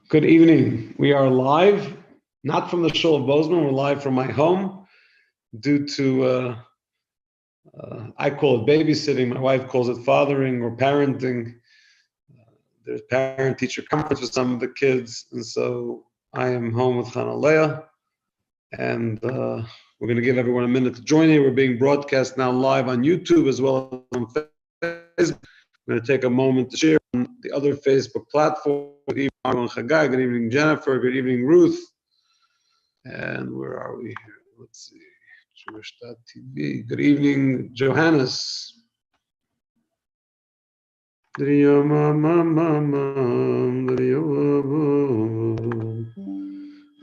Good evening. We are live, not from the Shul of Bozeman. We're live from my home due to, I call it babysitting. My wife calls it fathering or parenting. There's parent-teacher conference with some of the kids. And so I am home with Chana Leah. And we're going to give everyone a minute to join here. We're being broadcast now live on YouTube as well as on Facebook. I'm going to take a moment to share on the other Facebook platform. Good evening, Marwan Chagai. Good evening, Jennifer. Good evening, Ruth. And where are we here? Let's see. Jewish.tv. Good evening, Johannes. Good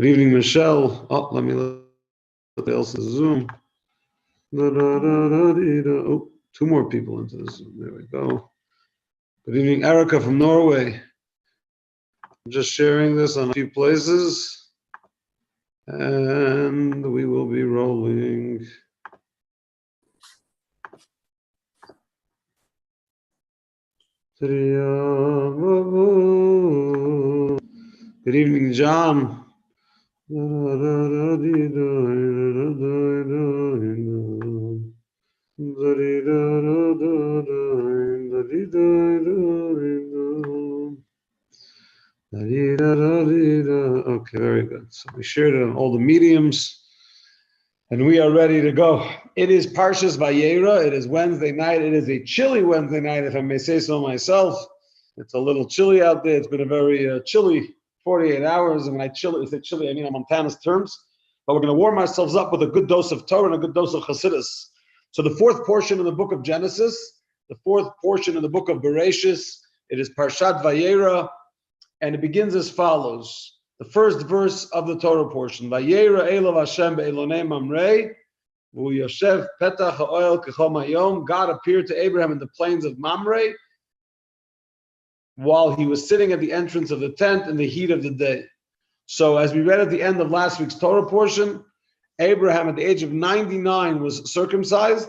evening, Michelle. Oh, let me look at Elsa's Zoom. Oh, two more people into the Zoom. There we go. Good evening, Erica from Norway. I'm just sharing this on a few places, and we will be rolling. Good evening, John. Okay, very good. So we shared it on all the mediums, and we are ready to go. It is Parshas Vayera. It is Wednesday night. It is a chilly Wednesday night, if I may say so myself. It's a little chilly out there. It's been a very chilly 48 hours. And when I say chilly, I mean on Montana's terms. But we're going to warm ourselves up with a good dose of Torah and a good dose of Chassidus. So the fourth portion of the book of Genesis, the fourth portion of the book of Bereshis, it is Parshat Vayera, and it begins as follows. The first verse of the Torah portion, Vayera Elav Hashem be'elonei Mamrei, v'hu yoshev petach ha'oel kechol hayom. God appeared to Abraham in the plains of Mamre while he was sitting at the entrance of the tent in the heat of the day. So as we read at the end of last week's Torah portion, Abraham at the age of 99 was circumcised.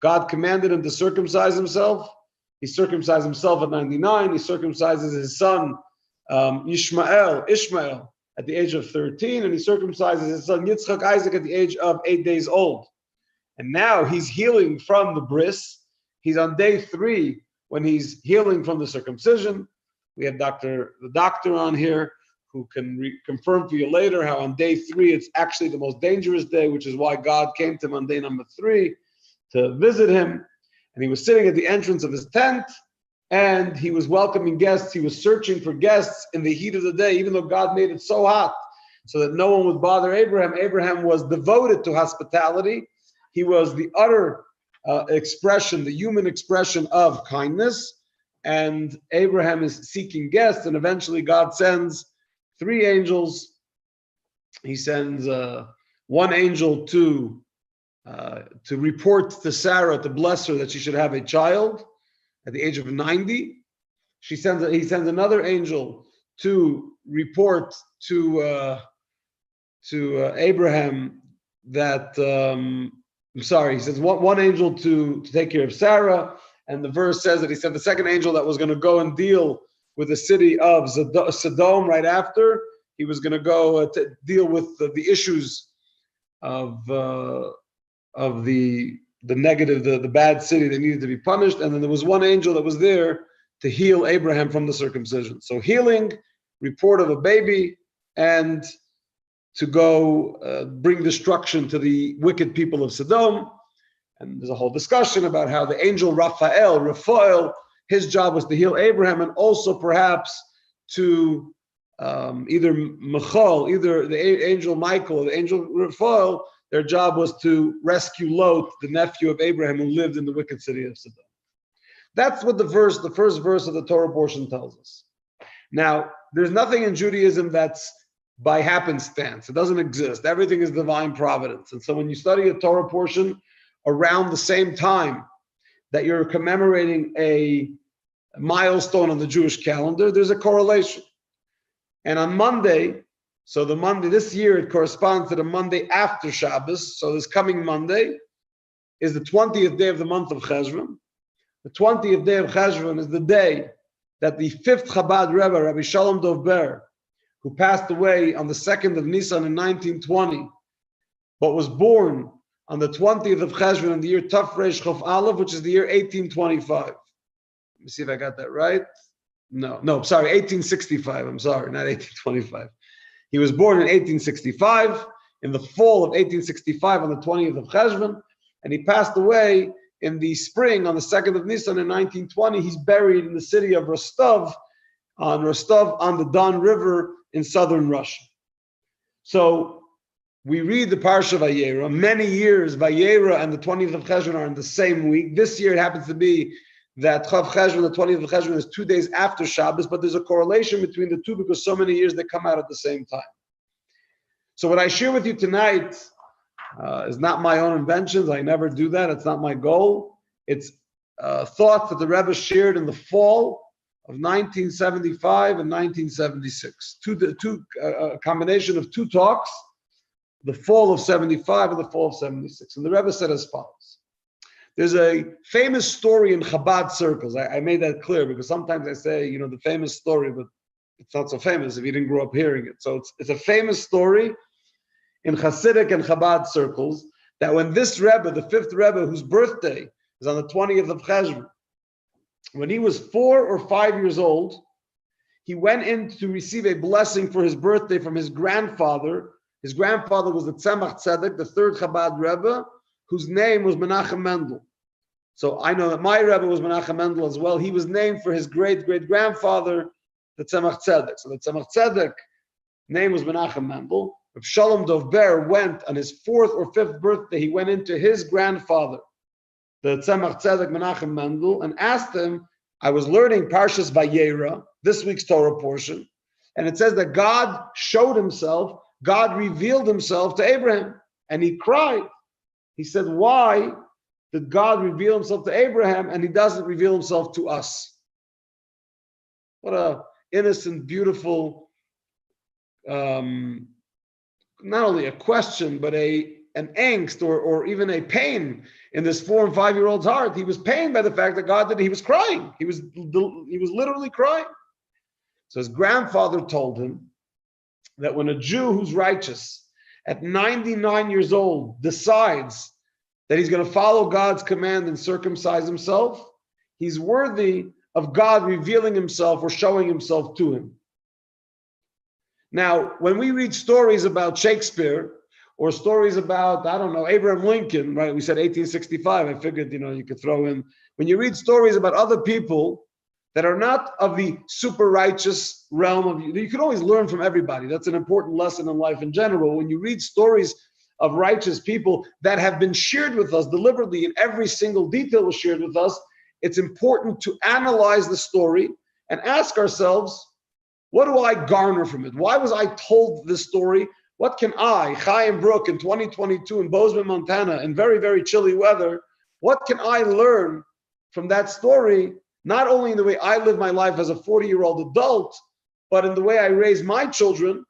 God commanded him to circumcise himself. He circumcised himself at 99. He circumcises his son Ishmael at the age of 13, and he circumcises his son Yitzchak, Isaac, at the age of 8 days old. And now he's healing from the bris. He's on day 3 when he's healing from the circumcision. We have the doctor on here who can confirm for you later how on day 3 it's actually the most dangerous day, which is why God came to him on day number 3 to visit him. And he was sitting at the entrance of his tent, and he was welcoming guests. He was searching for guests in the heat of the day, even though God made it so hot so that no one would bother Abraham. Abraham was devoted to hospitality. He was the utter expression, the human expression of kindness. And Abraham is seeking guests, and eventually God sends 3 angels. He sends one angel to report to Sarah, to bless her that she should have a child at the age of 90. He sends another angel to report to Abraham that he says one angel to take care of Sarah, and the verse says that he sent the second angel that was going to go and deal with the city of Sodom right after. He was going to go to deal with the issues of the negative, the bad city that needed to be punished. And then there was one angel that was there to heal Abraham from the circumcision. So healing, report of a baby, and to go bring destruction to the wicked people of Sodom. And there's a whole discussion about how the angel Raphael, his job was to heal Abraham, and also perhaps to either the angel Michael or the angel Raphael, their job was to rescue Lot, the nephew of Abraham, who lived in the wicked city of Sodom. That's what the first verse of the Torah portion tells us. Now, there's nothing in Judaism that's by happenstance. It doesn't exist. Everything is divine providence. And so when you study a Torah portion around the same time that you're commemorating a milestone on the Jewish calendar, there's a correlation. And on Monday, so the Monday, this year it corresponds to the Monday after Shabbos. So this coming Monday is the 20th day of the month of Cheshvan. The 20th day of Cheshvan is the day that the 5th Chabad Rebbe, Rabbi Shalom Dov Ber, who passed away on the 2nd of Nisan in 1920, but was born on the 20th of Cheshvan in the year Tafresh Chof Aleph, which is the year 1825. Let me see if I got that right. No, sorry, 1865. I'm sorry, not 1825. He was born in 1865, in the fall of 1865 on the 20th of Cheshvan, and he passed away in the spring on the 2nd of Nisan in 1920. He's buried in the city of Rostov on the Don River in southern Russia. So we read the Parsha Vayera. Many years, Vayera and the 20th of Cheshvan are in the same week. This year it happens to be that Chav Cheshvan, the 20th of Cheshvan, is 2 days after Shabbos, but there's a correlation between the two because so many years they come out at the same time. So what I share with you tonight is not my own inventions. I never do that. It's not my goal. It's thoughts that the Rebbe shared in the fall of 1975 and 1976. A combination of two talks, the fall of 75 and the fall of 76. And the Rebbe said as follows. There's a famous story in Chabad circles. I made that clear because sometimes I say, the famous story, but it's not so famous if you didn't grow up hearing it. So it's a famous story in Hasidic and Chabad circles that when this Rebbe, the fifth Rebbe, whose birthday is on the 20th of Cheshvan, when he was 4 or 5 years old, he went in to receive a blessing for his birthday from his grandfather. His grandfather was the Tzemach Tzedek, the third Chabad Rebbe, whose name was Menachem Mendel. So I know that my Rebbe was Menachem Mendel as well. He was named for his great-great-grandfather, the Tzemach Tzedek. So the Tzemach Tzedek name was Menachem Mendel. If Shalom Dov Ber went on his 4th or 5th birthday, he went into his grandfather, the Tzemach Tzedek Menachem Mendel, and asked him, I was learning Parshas Vayera, this week's Torah portion, and it says that God showed himself, God revealed himself to Abraham, and he cried. He said, why did God reveal himself to Abraham and he doesn't reveal himself to us? What a innocent, beautiful, not only a question, but an angst or even a pain in this 4 and 5 year old's heart. He was pained by the fact that God did. He was crying. He was literally crying. So his grandfather told him that when a Jew who's righteous at 99 years old decides that he's going to follow God's command and circumcise himself, he's worthy of God revealing himself or showing himself to him. Now, when we read stories about Shakespeare or stories about, Abraham Lincoln, right? We said 1865. I figured, you could throw in. When you read stories about other people that are not of the super righteous realm you can always learn from everybody. That's an important lesson in life in general. When you read stories of righteous people that have been shared with us deliberately, and every single detail was shared with us, it's important to analyze the story and ask ourselves, what do I garner from it? Why was I told this story? What can I, Chaim Brook, in 2022 in Bozeman, Montana, in very, very chilly weather, what can I learn from that story, not only in the way I live my life as a 40-year-old adult, but in the way I raise my children,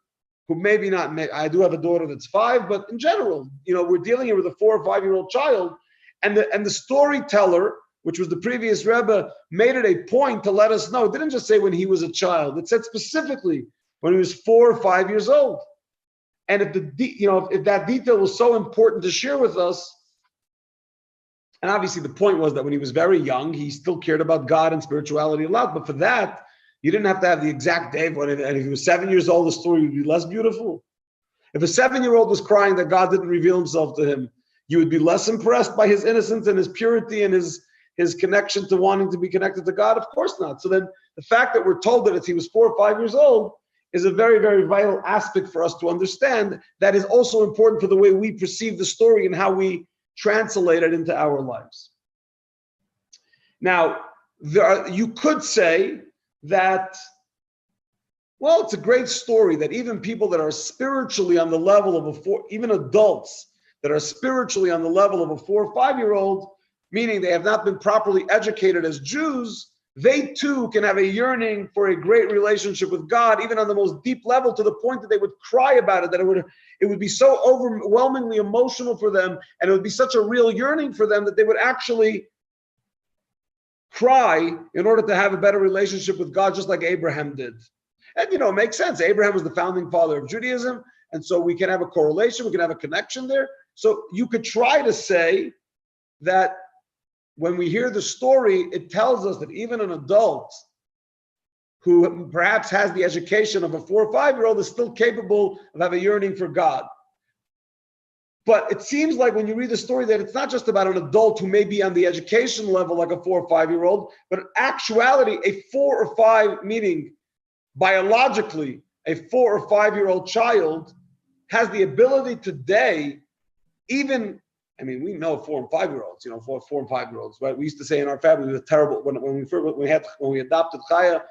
who maybe not, I do have a daughter that's 5, but in general, we're dealing here with a 4 or 5 year old child, and the storyteller, which was the previous Rebbe, made it a point to let us know. It didn't just say when he was a child. It said specifically when he was 4 or 5 years old. And if that detail was so important to share with us, and obviously the point was that when he was very young, he still cared about God and spirituality a lot. But for that, you didn't have to have the exact day. And if he was 7 years old, the story would be less beautiful. If a 7-year-old was crying that God didn't reveal himself to him, you would be less impressed by his innocence and his purity and his connection to wanting to be connected to God? Of course not. So then the fact that we're told that he was 4 or 5 years old is a very, very vital aspect for us to understand. That is also important for the way we perceive the story and how we translate it into our lives. Now, you could say that, well, it's a great story that even people that are spiritually on the level of even adults that are spiritually on the level of a 4 or 5 year old, meaning they have not been properly educated as Jews, they too can have a yearning for a great relationship with God, even on the most deep level, to the point that they would cry about it, that it would be so overwhelmingly emotional for them, and it would be such a real yearning for them that they would actually cry in order to have a better relationship with God, just like Abraham did. And it makes sense. Abraham was the founding father of Judaism, and so we can have a correlation, we can have a connection there. So you could try to say that when we hear the story, it tells us that even an adult who perhaps has the education of a 4 or 5-year-old is still capable of having a yearning for God. But it seems like when you read the story that it's not just about an adult who may be on the education level like a 4 or 5-year-old, but in actuality, a 4 or 5, meaning biologically, a 4 or 5-year-old child has the ability today, even, we know 4 and 5-year-olds, 4 and 5-year-olds, right? We used to say in our family, we were terrible, when we adopted Chaya,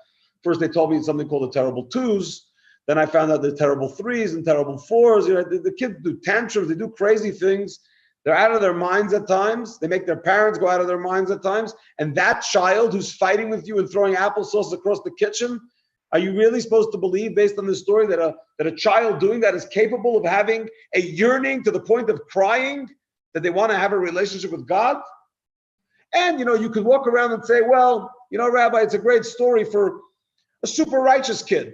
first they told me something called the terrible 2s, then I found out they're terrible 3s and terrible 4s. The kids do tantrums, they do crazy things. They're out of their minds at times. They make their parents go out of their minds at times. And that child who's fighting with you and throwing applesauce across the kitchen, are you really supposed to believe, based on this story, that a child doing that is capable of having a yearning to the point of crying, that they want to have a relationship with God? And, you could walk around and say, well, Rabbi, it's a great story for a super righteous kid.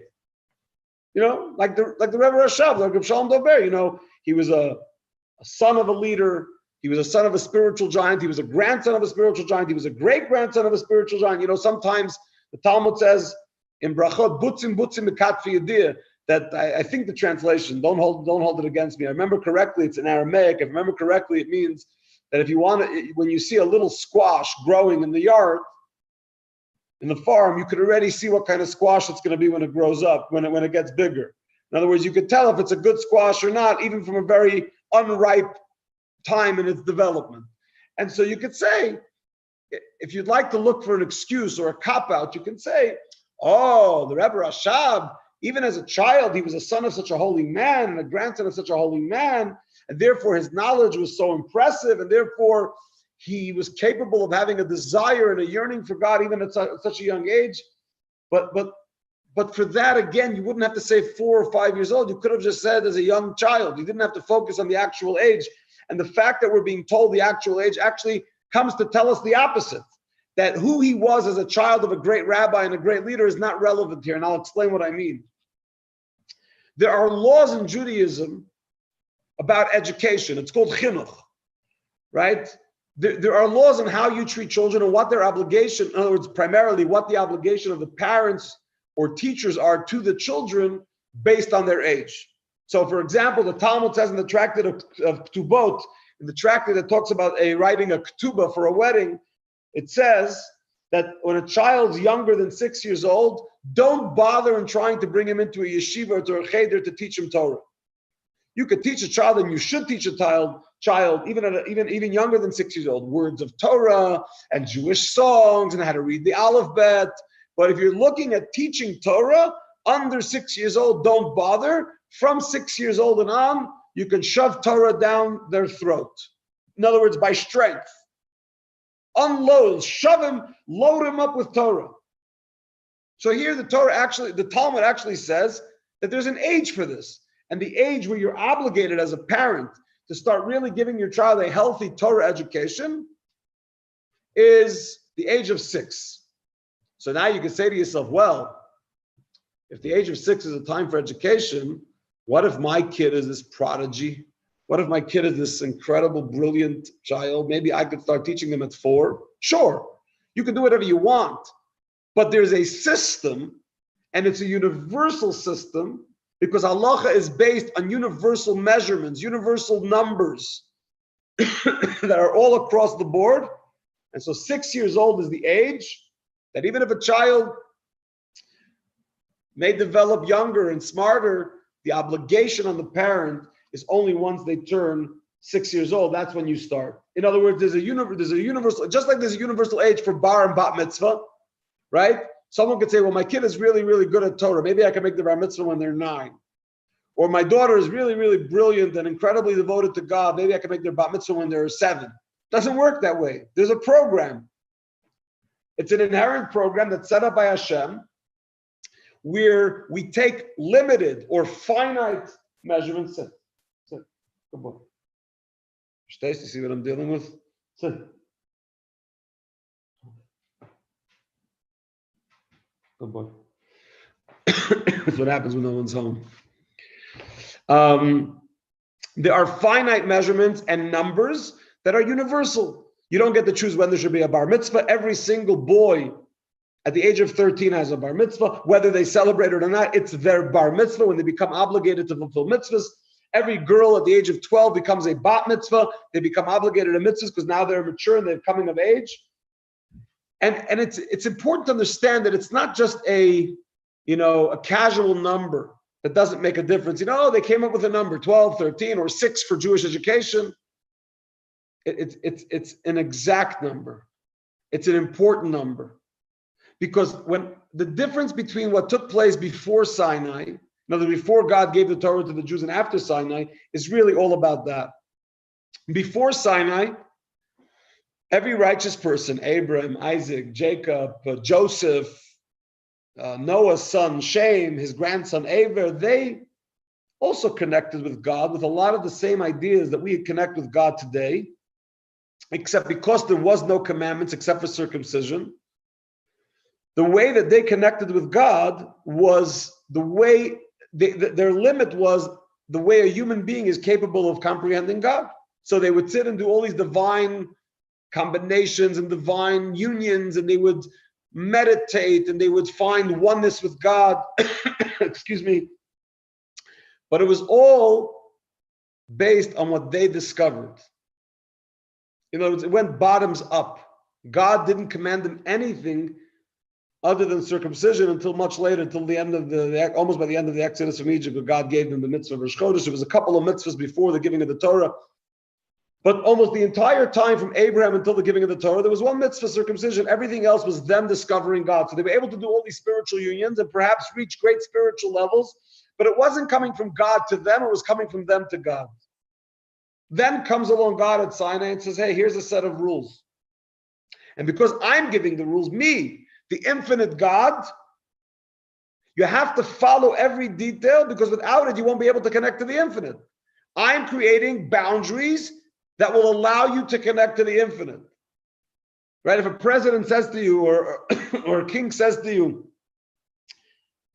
Like the Rebbe Rashab, like Reb Shalom Dober, he was a son of a leader. He was a son of a spiritual giant. He was a grandson of a spiritual giant. He was a great-grandson of a spiritual giant. Sometimes the Talmud says in Brachot, butzim mikat fiyadir, that I think the translation, don't hold it against me. I remember correctly, it's in Aramaic. If I remember correctly, it means that if you want to, when you see a little squash growing in the yard, in the farm, you could already see what kind of squash it's going to be when it grows up, when it gets bigger. In other words, you could tell if it's a good squash or not, even from a very unripe time in its development. And so you could say, if you'd like to look for an excuse or a cop-out, you can say, oh, the Rebbe Rashab, even as a child, he was a son of such a holy man and a grandson of such a holy man, and therefore his knowledge was so impressive, and therefore he was capable of having a desire and a yearning for God even at such a young age. But for that, again, you wouldn't have to say 4 or 5 years old. You could have just said as a young child. You didn't have to focus on the actual age. And the fact that we're being told the actual age actually comes to tell us the opposite, that who he was as a child of a great rabbi and a great leader is not relevant here. And I'll explain what I mean. There are laws in Judaism about education. It's called chinuch, right? There are laws on how you treat children and what their obligation, in other words, primarily what the obligation of the parents or teachers are to the children based on their age. So, for example, the Talmud says in the tractate of Ketubot, in the tractate that talks about writing a ketubah for a wedding, it says that when a child's younger than 6 years old, don't bother in trying to bring him into a yeshiva or to a cheder to teach him Torah. You could teach a child, and you should teach a child even younger than 6 years old, words of Torah and Jewish songs and how to read the alphabet. But if you're looking at teaching Torah under 6 years old, don't bother. From 6 years old and on, you can shove Torah down their throat. In other words, by strength. Unload, shove him, load him up with Torah. So here the Talmud actually says that there's an age for this. And the age where you're obligated as a parent to start really giving your child a healthy Torah education is the age of 6. So now you can say to yourself, well, if the age of 6 is a time for education, what if my kid is this prodigy? What if my kid is this incredible, brilliant child? Maybe I could start teaching them at 4. Sure, you can do whatever you want. But there's a system, and it's a universal system, because halacha is based on universal measurements, universal numbers that are all across the board. And so 6 years old is the age that even if a child may develop younger and smarter, the obligation on the parent is only once they turn 6 years old. That's when you start. In other words, there's a universal, just like there's a universal age for bar and bat mitzvah, right? Someone could say, well, my kid is really, really good at Torah. Maybe I can make the bar mitzvah when they're 9. Or my daughter is really, really brilliant and incredibly devoted to God. Maybe I can make their bat mitzvah when they're 7. Doesn't work that way. There's a program. It's an inherent program that's set up by Hashem, where we take limited or finite measurements. Sit. Good boy. You see what I'm dealing with? Sit. Good boy. That's what happens when no one's home. There are finite measurements and numbers that are universal. You don't get to choose when there should be a bar mitzvah. Every single boy at the age of 13 has a bar mitzvah. Whether they celebrate it or not, it's their bar mitzvah when they become obligated to fulfill mitzvahs. Every girl at the age of 12 becomes a bat mitzvah. They become obligated to mitzvahs because now they're mature and they're coming of age. And it's important to understand that it's not just a casual number that doesn't make a difference. They came up with a number, 12, 13, or 6 for Jewish education. It's an exact number. It's an important number. Because when the difference between what took place before Sinai, in other words, before God gave the Torah to the Jews and after Sinai, is really all about that. Before Sinai, every righteous person, Abraham, Isaac, Jacob, Joseph, Noah's son Shem, his grandson Aver, they also connected with God with a lot of the same ideas that we connect with God today, except because there was no commandments except for circumcision. The way that they connected with God was the way, their limit was the way a human being is capable of comprehending God. So they would sit and do all these divine combinations and divine unions, and they would meditate and they would find oneness with God. Excuse me. But it was all based on what they discovered. In other words, it went bottoms up. God didn't command them anything other than circumcision until much later, until the end of almost by the end of the Exodus from Egypt, where God gave them the mitzvah of Rosh Chodesh. It was a couple of mitzvahs before the giving of the Torah. But almost the entire time from Abraham until the giving of the Torah, there was one mitzvah, circumcision. Everything else was them discovering God. So they were able to do all these spiritual unions and perhaps reach great spiritual levels, but it wasn't coming from God to them, it was coming from them to God. Then comes along God at Sinai and says, hey, here's a set of rules. And because I'm giving the rules, me, the infinite God, you have to follow every detail, because without it, you won't be able to connect to the infinite. I'm creating boundaries that will allow you to connect to the infinite. Right? If a president says to you, or a king says to you,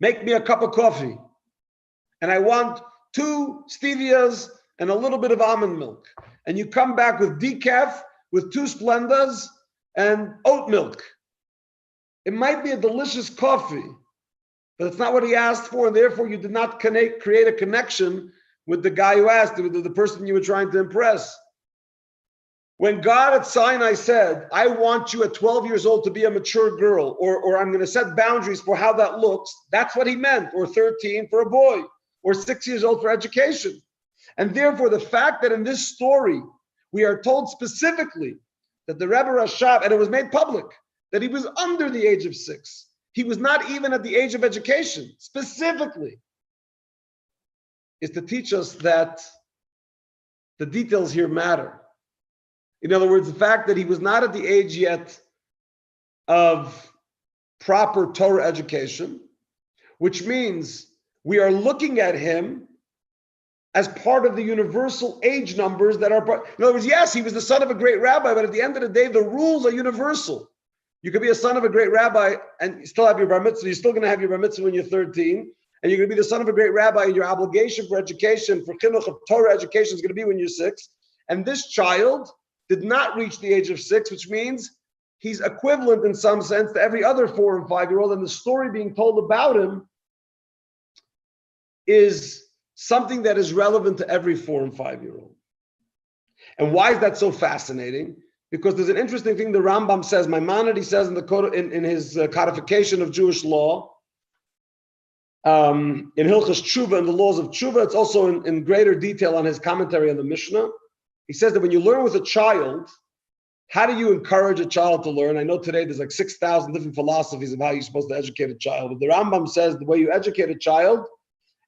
make me a cup of coffee, and I want 2 stevias and a little bit of almond milk, and you come back with decaf, with 2 Splendas, and oat milk. It might be a delicious coffee, but it's not what he asked for, and therefore you did not create a connection with the guy who asked, with the person you were trying to impress. When God at Sinai said, I want you at 12 years old to be a mature girl, or I'm going to set boundaries for how that looks, that's what he meant, or 13 for a boy, or 6 years old for education. And therefore, the fact that in this story, we are told specifically that the Rebbe Rashab, and it was made public, that he was under the age of 6. He was not even at the age of education, specifically, is to teach us that the details here matter. In other words, the fact that he was not at the age yet of proper Torah education, which means we are looking at him as part of the universal age numbers that are part. In other words, yes, he was the son of a great rabbi, but at the end of the day, the rules are universal. You could be a son of a great rabbi and still have your bar mitzvah. You're still going to have your bar mitzvah when you're 13. And you're going to be the son of a great rabbi, and your obligation for education, for chinuch of Torah education, is going to be when you're 6. And this child did not reach the age of 6, which means he's equivalent in some sense to every other 4 and 5-year-old. And the story being told about him is something that is relevant to every 4 and 5-year-old. And why is that so fascinating? Because there's an interesting thing the Rambam says, Maimonides says in his codification of Jewish law, in Hilchos Tshuva and the laws of Tshuva. It's also in greater detail on his commentary on the Mishnah. He says that when you learn with a child, how do you encourage a child to learn? I know today there's like 6,000 different philosophies of how you're supposed to educate a child. But the Rambam says the way you educate a child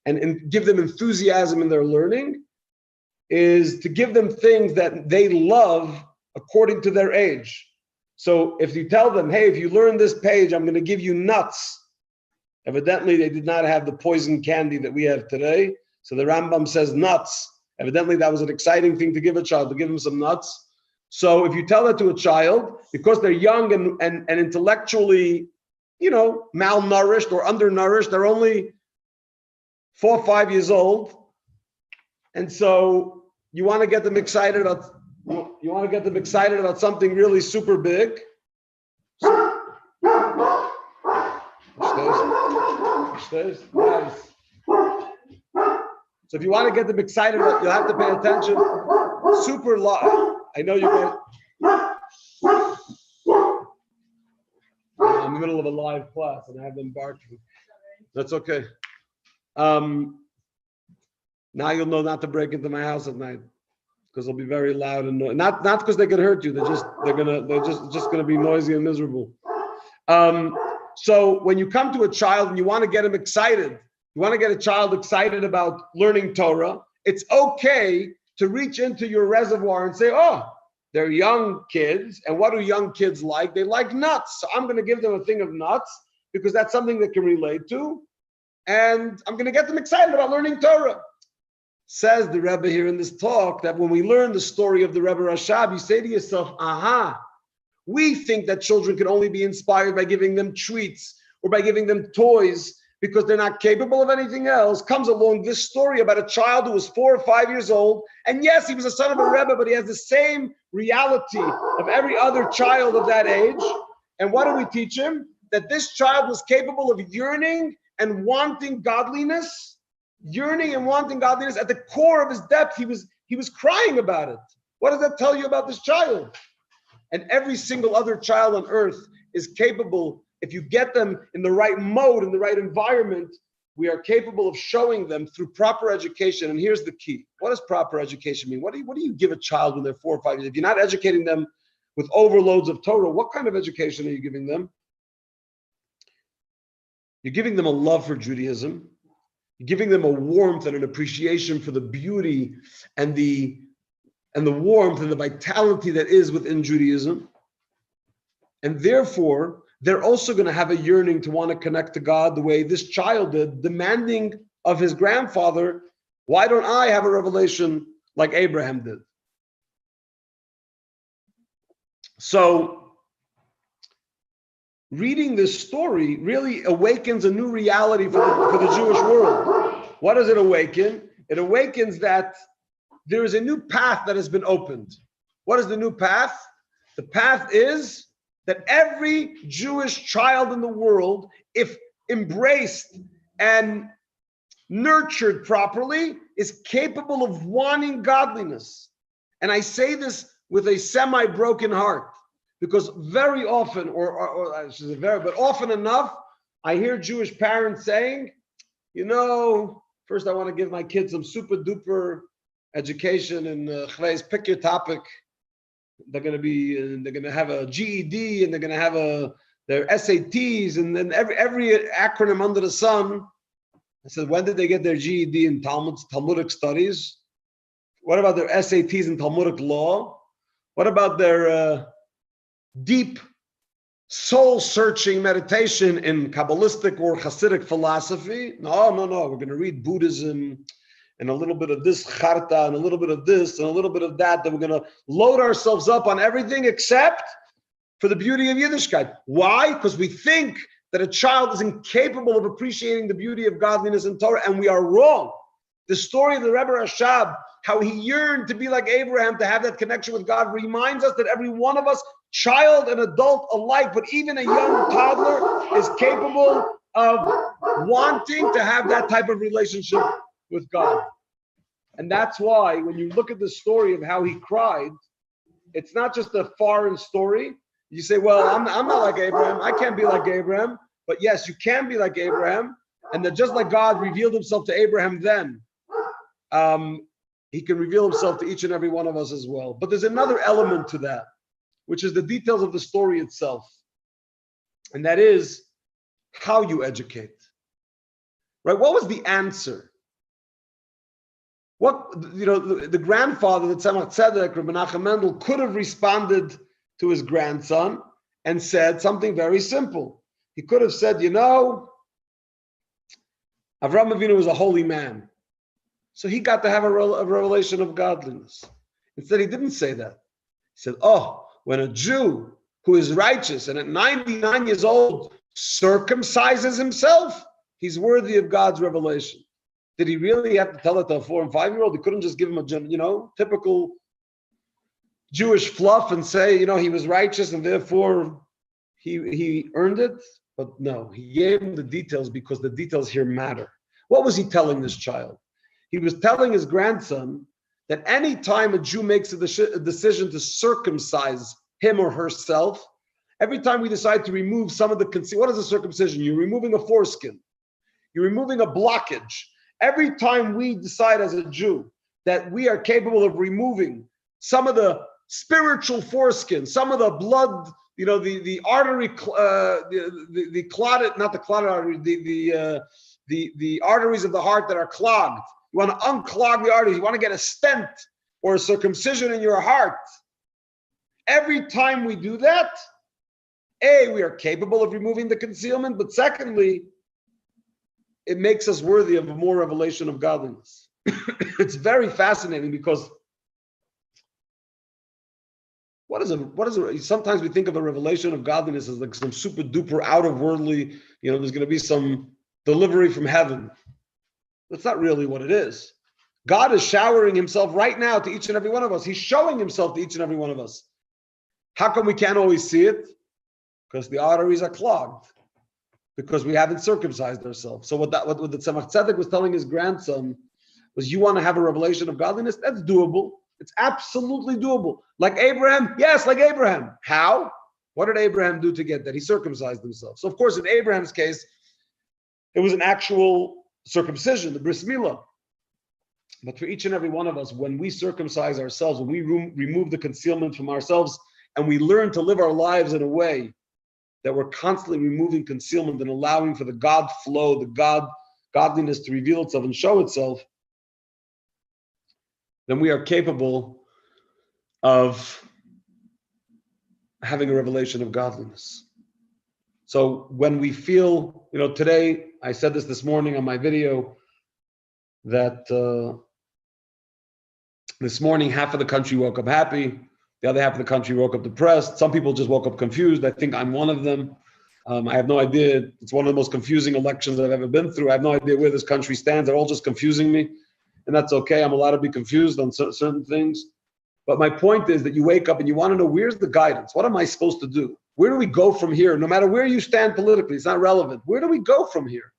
and give them enthusiasm in their learning is to give them things that they love according to their age. So if you tell them, hey, if you learn this page, I'm going to give you nuts. Evidently, they did not have the poison candy that we have today. So the Rambam says nuts. Evidently, that was an exciting thing to give a child, to give him some nuts. So if you tell that to a child, because they're young and intellectually, malnourished or undernourished, they're only 4 or 5 years old, and so you want to get them excited about something really super big. Nice. So if you want to get them excited, you'll have to pay attention. Super loud. I know you're going. I'm in the middle of a live class and I have them barking. That's okay. Now you'll know not to break into my house at night because they'll be very loud and not because they can hurt you. They're just gonna be noisy and miserable. So when you come to a child and you want to get him excited, you want to get a child excited about learning Torah, it's okay to reach into your reservoir and say, oh, they're young kids. And what do young kids like? They like nuts. So I'm going to give them a thing of nuts because that's something they can relate to. And I'm going to get them excited about learning Torah. Says the Rebbe here in this talk that when we learn the story of the Rebbe Rashab, you say to yourself, aha, we think that children can only be inspired by giving them treats or by giving them toys because they're not capable of anything else. Comes along this story about a child who was 4 or 5 years old. And yes, he was a son of a Rebbe, but he has the same reality of every other child of that age. And what do we teach him? That this child was capable of yearning and wanting godliness. Yearning and wanting godliness at the core of his depth. He was crying about it. What does that tell you about this child? And every single other child on earth is capable, if you get them in the right mode, in the right environment, we are capable of showing them through proper education. And here's the key. What does proper education mean? What do you give a child when they're 4 or 5 years? If you're not educating them with overloads of Torah, what kind of education are you giving them? You're giving them a love for Judaism. You're giving them a warmth and an appreciation for the beauty and the warmth and the vitality that is within Judaism. And therefore, they're also going to have a yearning to want to connect to God the way this child did, demanding of his grandfather, why don't I have a revelation like Abraham did? So, reading this story really awakens a new reality for the Jewish world. What does it awaken? It awakens that there is a new path that has been opened. What is the new path? The path is that every Jewish child in the world, if embraced and nurtured properly, is capable of wanting godliness. And I say this with a semi-broken heart, because very often, but often enough, I hear Jewish parents saying, first I want to give my kids some super duper education and Chleis, pick your topic. They're going to have a GED and they're going to have their SATs and then every acronym under the sun. I said, when did they get their GED in Talmudic studies? What about their SATs in Talmudic law? What about their deep soul-searching meditation in Kabbalistic or Hasidic philosophy? No. We're going to read Buddhism and a little bit of this charta and a little bit of this and a little bit of that. Then we're going to load ourselves up on everything except for the beauty of Yiddishkeit. Why? Because we think that a child is incapable of appreciating the beauty of godliness and Torah, and we are wrong. The story of the Rebbe Rashab, how he yearned to be like Abraham, to have that connection with God, reminds us that every one of us, child and adult alike, but even a young toddler, is capable of wanting to have that type of relationship with God. And that's why when you look at the story of how he cried, it's not just a foreign story. You say, well, I'm not like Abraham. I can't be like Abraham. But yes, you can be like Abraham. And that just like God revealed himself to Abraham then, he can reveal himself to each and every one of us as well. But there's another element to that, which is the details of the story itself. And that is how you educate. Right? What was the answer? The grandfather, the Tzemach Tzedek, Rabbi Menachem Mendel, could have responded to his grandson and said something very simple. He could have said, Avraham Avinu was a holy man, so he got to have a revelation of godliness. Instead, he didn't say that. He said, when a Jew who is righteous and at 99 years old circumcises himself, he's worthy of God's revelation. Did he really have to tell it to a 4 and 5-year-old? He couldn't just give him a, typical Jewish fluff and say, he was righteous and therefore he earned it. But no, he gave him the details because the details here matter. What was he telling this child? He was telling his grandson that any time a Jew makes a decision to circumcise him or herself, every time we decide to remove some of the, what is a circumcision? You're removing a foreskin. You're removing a blockage. Every time we decide as a Jew that we are capable of removing some of the spiritual foreskin, some of the blood, the artery, the clotted, not the clotted artery, the arteries of the heart that are clogged. You want to unclog the arteries. You want to get a stent or a circumcision in your heart. Every time we do that, A, we are capable of removing the concealment, but secondly, it makes us worthy of more revelation of godliness. It's very fascinating because sometimes we think of a revelation of godliness as like some super duper out of worldly, there's going to be some delivery from heaven. That's not really what it is. God is showering himself right now to each and every one of us. He's showing himself to each and every one of us. How come we can't always see it? Because the arteries are clogged. Because we haven't circumcised ourselves. So what the Tzemach Tzedek was telling his grandson was, you want to have a revelation of godliness? That's doable. It's absolutely doable. Like Abraham? Yes, like Abraham. How? What did Abraham do to get that? He circumcised himself. So of course, in Abraham's case, it was an actual circumcision, the bris milah. But for each and every one of us, when we circumcise ourselves, when we remove the concealment from ourselves, and we learn to live our lives in a way that we're constantly removing concealment and allowing for the God flow, the godliness to reveal itself and show itself, then we are capable of having a revelation of godliness. So when we feel, today, I said this morning on my video, that this morning half of the country woke up happy, the other half of the country woke up depressed. Some people just woke up confused. I think I'm one of them. I have no idea. It's one of the most confusing elections I've ever been through. I have no idea where this country stands. They're all just confusing me. And that's okay. I'm allowed to be confused on certain things. But my point is that you wake up and you want to know, where's the guidance? What am I supposed to do? Where do we go from here? No matter where you stand politically, it's not relevant. Where do we go from here?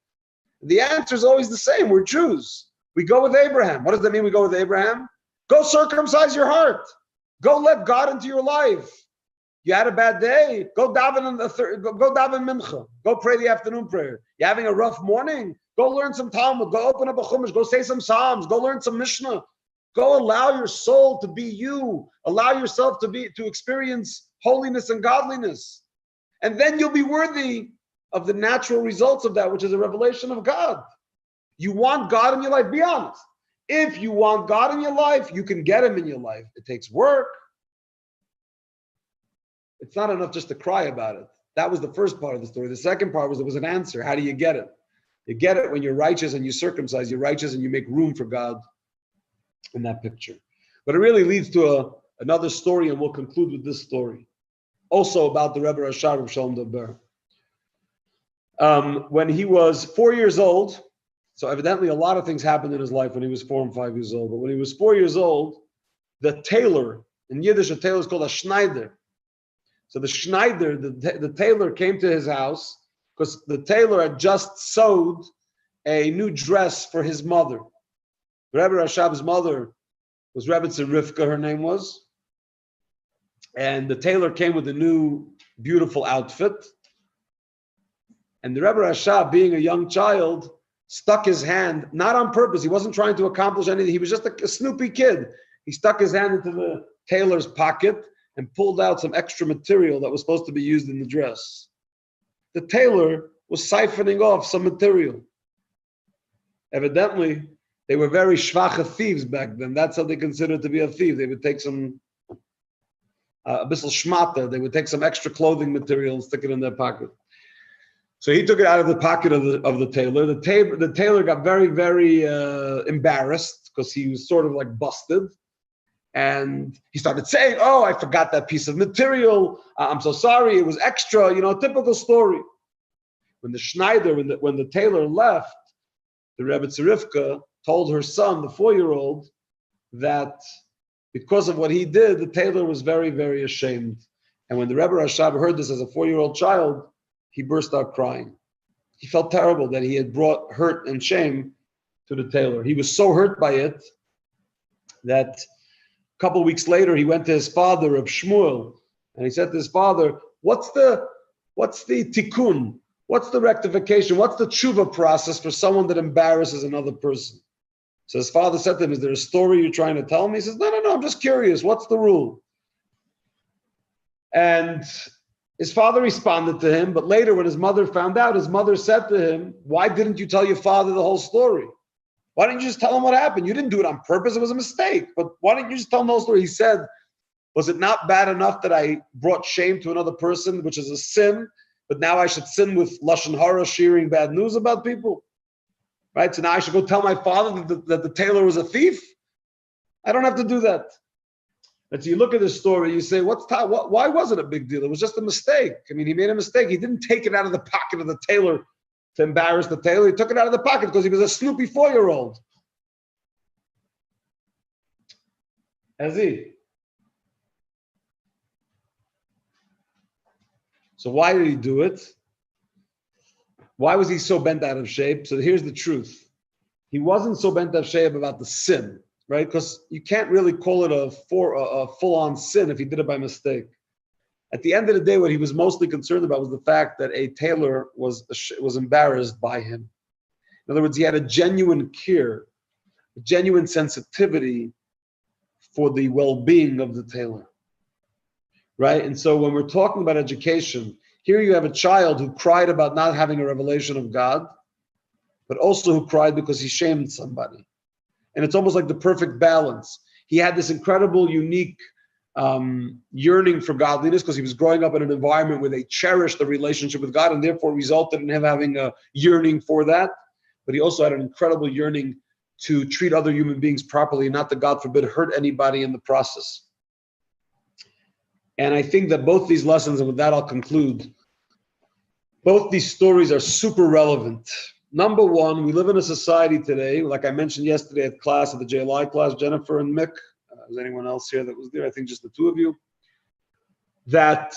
The answer is always the same. We're Jews. We go with Abraham. What does that mean, we go with Abraham? Go circumcise your heart. Go let God into your life. You had a bad day, go daven go daven mincha. Go pray the afternoon prayer. You're having a rough morning, go learn some Talmud. Go open up a Chumash. Go say some Psalms. Go learn some Mishnah. Go allow your soul to be you. Allow yourself to experience holiness and godliness, and then you'll be worthy of the natural results of that, which is a revelation of God. You want God in your life? Be honest. If you want God in your life, you can get him in your life. It takes work. It's not enough just to cry about it. That was the first part of the story. The second part was there was an answer. How do you get it? You get it when you're righteous and you circumcise. You're righteous and you make room for God in that picture. But it really leads to another story, and we'll conclude with this story. Also about the Rebbe Rashab of Shalom Daber. When he was 4 years old, so evidently a lot of things happened in his life when he was 4 and 5 years old. But when he was 4 years old, the tailor, in Yiddish, a tailor is called a Schneider. So the Schneider, the tailor, came to his house because the tailor had just sewed a new dress for his mother. Rebbe Rashab's mother was Rebbetzin Rivka, her name was. And the tailor came with a new, beautiful outfit. And the Rebbe Rashab, being a young child, stuck his hand, not on purpose. He wasn't trying to accomplish anything. He was just a snoopy kid. He stuck his hand into the tailor's pocket and pulled out some extra material that was supposed to be used in the dress. The tailor was siphoning off some material. Evidently, they were very shvacha thieves back then. That's how they considered to be a thief. They would take some, a bissel shmata. They would take some extra clothing material and stick it in their pocket. So he took it out of the pocket of the tailor. The tailor got very, very embarrassed because he was sort of like busted. And he started saying, "Oh, I forgot that piece of material. I'm so sorry. It was extra." Typical story. When the Schneider, when the tailor left, the Rebbetzin Rivka told her son, the 4-year-old, that because of what he did, the tailor was very, very ashamed. And when the Rebbe Rashab heard this as a 4-year-old child, he burst out crying. He felt terrible that he had brought hurt and shame to the tailor. He was so hurt by it that a couple of weeks later, he went to his father, Reb Shmuel, and he said to his father, what's the tikkun? What's the rectification? What's the tshuva process for someone that embarrasses another person? So his father said to him, is there a story you're trying to tell me? He says, no, I'm just curious. What's the rule? And his father responded to him, but later when his mother found out, his mother said to him, why didn't you tell your father the whole story? Why didn't you just tell him what happened? You didn't do it on purpose. It was a mistake. But why didn't you just tell him the whole story? He said, was it not bad enough that I brought shame to another person, which is a sin, but now I should sin with Lashon Hara, sharing bad news about people? Right? So now I should go tell my father that the tailor was a thief? I don't have to do that. And so you look at this story, you say, why was it a big deal? It was just a mistake. I mean, he made a mistake. He didn't take it out of the pocket of the tailor to embarrass the tailor. He took it out of the pocket because he was a snoopy 4-year-old. Has he? So why did he do it? Why was he so bent out of shape? So here's the truth. He wasn't so bent out of shape about the sin, right? Because you can't really call it a full-on sin if he did it by mistake. At the end of the day, what he was mostly concerned about was the fact that a tailor was embarrassed by him. In other words, he had a genuine care, a genuine sensitivity for the well-being of the tailor, right? And so when we're talking about education, here you have a child who cried about not having a revelation of God, but also who cried because he shamed somebody. And it's almost like the perfect balance. He had this incredible, unique yearning for godliness because he was growing up in an environment where they cherished the relationship with God and therefore resulted in him having a yearning for that. But he also had an incredible yearning to treat other human beings properly, not to, God forbid, hurt anybody in the process. And I think that both these lessons, and with that I'll conclude, both these stories are super relevant. Number one, we live in a society today, like I mentioned yesterday at class, at the JLI class, Jennifer and Mick, was anyone else here that was there? I think just the two of you. That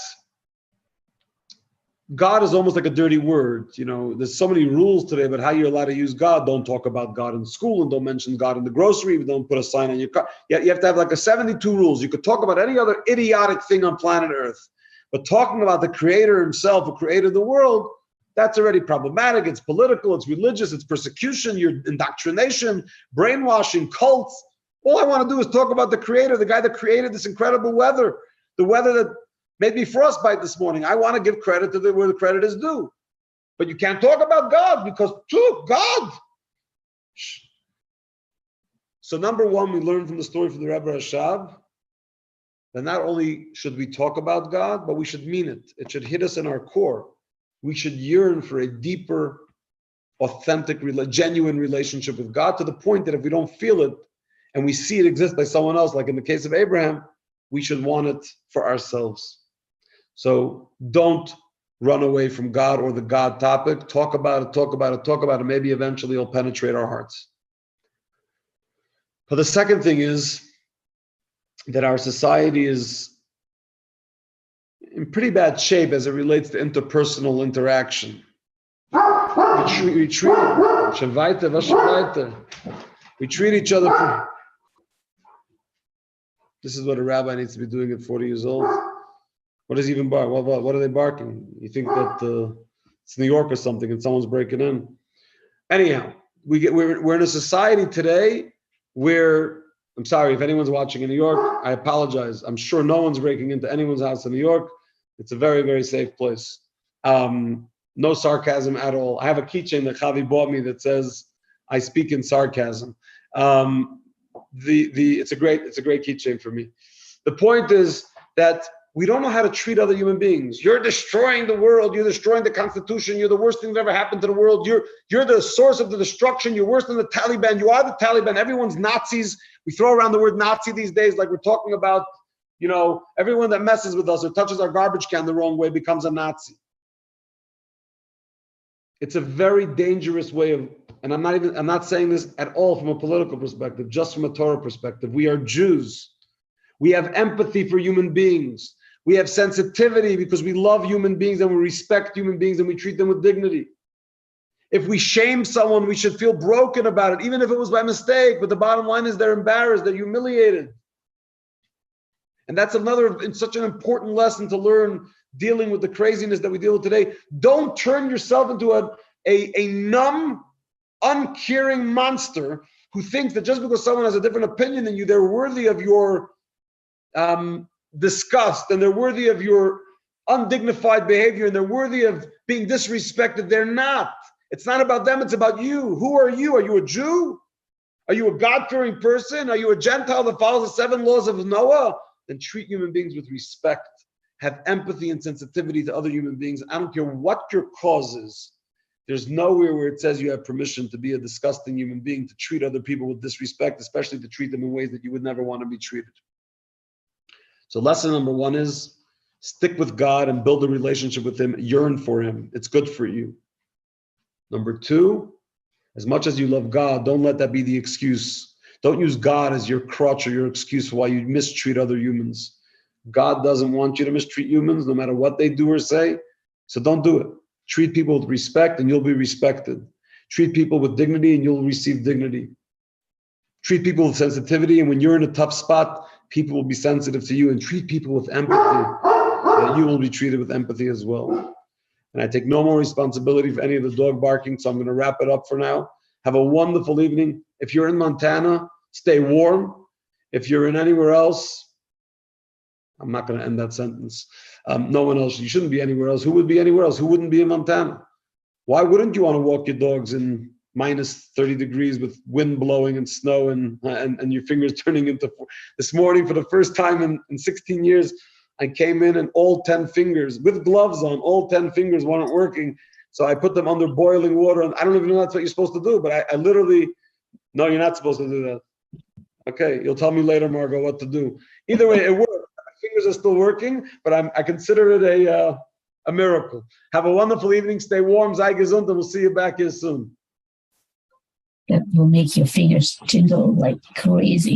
God is almost like a dirty word. You know, there's so many rules today about how you're allowed to use God. Don't talk about God in school and don't mention God in the grocery. Don't put a sign on your car. You have to have like a 72 rules. You could talk about any other idiotic thing on planet Earth, but talking about the Creator himself, who created the world, that's already problematic. It's political, it's religious, it's persecution, your indoctrination, brainwashing, cults. All I want to do is talk about the Creator, the guy that created this incredible weather, the weather that made me frostbite this morning. I want to give credit to where the credit is due. But you can't talk about God because, God. So number one, we learned from the story from the Rebbe Rashab that not only should we talk about God, but we should mean it. It should hit us in our core. We should yearn for a deeper, authentic, genuine relationship with God, to the point that if we don't feel it and we see it exist by someone else, like in the case of Abraham, we should want it for ourselves. So don't run away from God or the God topic. Talk about it, talk about it, talk about it. Maybe eventually it'll penetrate our hearts. But the second thing is that our society is in pretty bad shape as it relates to interpersonal interaction. We treat each other. This is what a rabbi needs to be doing at 40 years old. What does he even bark? What are they barking? You think that it's New York or something and someone's breaking in? Anyhow, we're in a society today where, I'm sorry if anyone's watching in New York, I apologize. I'm sure no one's breaking into anyone's house in New York. It's a very, very safe place. No sarcasm at all. I have a keychain that Chavi bought me that says, I speak in sarcasm. It's a great keychain for me. The point is that we don't know how to treat other human beings. You're destroying the world. You're destroying the Constitution. You're the worst thing that ever happened to the world. You're the source of the destruction. You're worse than the Taliban. You are the Taliban. Everyone's Nazis. We throw around the word Nazi these days like we're talking about, everyone that messes with us or touches our garbage can the wrong way becomes a Nazi. It's a very dangerous way of, and I'm not saying this at all from a political perspective, just from a Torah perspective. We are Jews. We have empathy for human beings. We have sensitivity because we love human beings and we respect human beings and we treat them with dignity. If we shame someone, we should feel broken about it, even if it was by mistake. But the bottom line is they're embarrassed, they're humiliated. And that's it's such an important lesson to learn dealing with the craziness that we deal with today. Don't turn yourself into a numb, uncaring monster who thinks that just because someone has a different opinion than you, they're worthy of your disgust and they're worthy of your undignified behavior and they're worthy of being disrespected. They're not. It's not about them, it's about you. Who are you? Are you a Jew? Are you a God-fearing person? Are you a Gentile that follows the 7 laws of Noah? Then treat human beings with respect. Have empathy and sensitivity to other human beings. I don't care what your cause is. There's nowhere where it says you have permission to be a disgusting human being, to treat other people with disrespect, especially to treat them in ways that you would never want to be treated. So lesson number 1 is stick with God and build a relationship with Him. Yearn for Him. It's good for you. Number 2, as much as you love God, don't let that be the excuse. Don't use God as your crutch or your excuse for why you mistreat other humans. God doesn't want you to mistreat humans, no matter what they do or say. So don't do it. Treat people with respect and you'll be respected. Treat people with dignity and you'll receive dignity. Treat people with sensitivity, and when you're in a tough spot, people will be sensitive to you. And treat people with empathy, and you will be treated with empathy as well. And I take no more responsibility for any of the dog barking, so I'm going to wrap it up for now. Have a wonderful evening. If you're in Montana, stay warm. If you're in anywhere else, I'm not going to end that sentence. No one else. You shouldn't be anywhere else. Who would be anywhere else? Who wouldn't be in Montana? Why wouldn't you want to walk your dogs in minus 30 degrees with wind blowing and snow and your fingers turning into... This morning, for the first time in 16 years, I came in and all 10 fingers, with gloves on, all 10 fingers weren't working. So I put them under boiling water, and I don't even know that's what you're supposed to do, but I literally... No, you're not supposed to do that. Okay, you'll tell me later, Margot, what to do. Either way, it worked. My fingers are still working, but I consider it a miracle. Have a wonderful evening. Stay warm. Sei gesund, and we'll see you back here soon. That will make your fingers tingle like crazy.